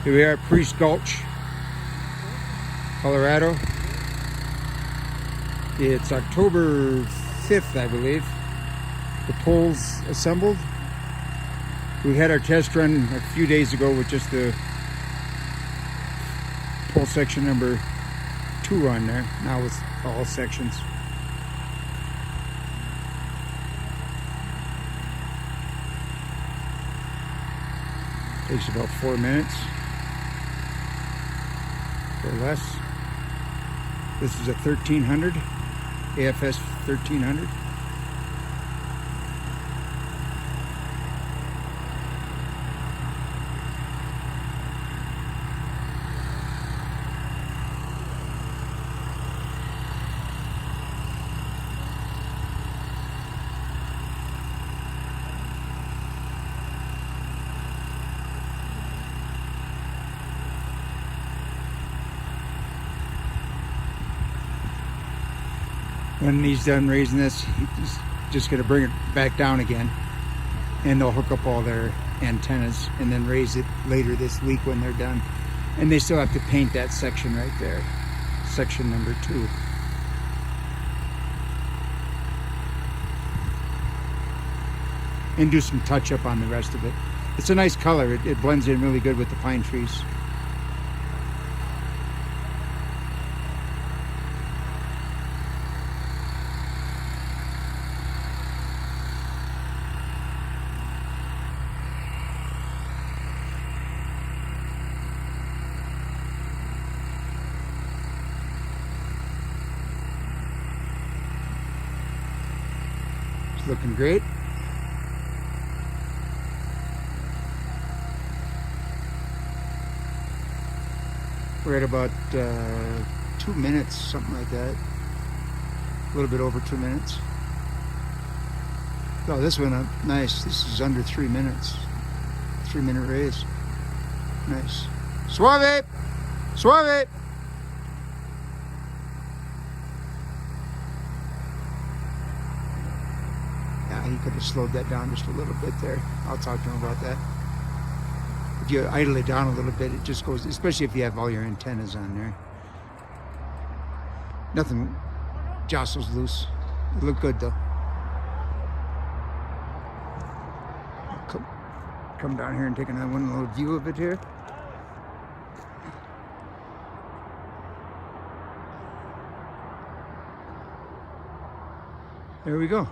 Here we are at Priest Gulch, Colorado. It's October 5th, I believe. The poles assembled. We had our test run a few days ago with just the pole section number 2 on there. Now it's all sections. Takes about 4 minutes or less. This is a 1300, AFS 1300. When he's done raising this, he's just going to bring it back down again, and they'll hook up all their antennas and then raise it later this week when they're done. And they still have to paint that section right there, section number 2. And do some touch up on the rest of it. It's a nice color. It blends in really good with the pine trees. Looking great. We're at about 2 minutes, something like that. A little bit over 2 minutes. Oh, this went up nice. This is under 3 minutes. 3-minute raise. Nice. Suave! Suave! He could have slowed that down just a little bit there. I'll talk to him about that. If you idle it down a little bit, it just goes, especially if you have all your antennas on there. Nothing jostles loose. It looked good though. Come down here and take another one little view of it here. There we go.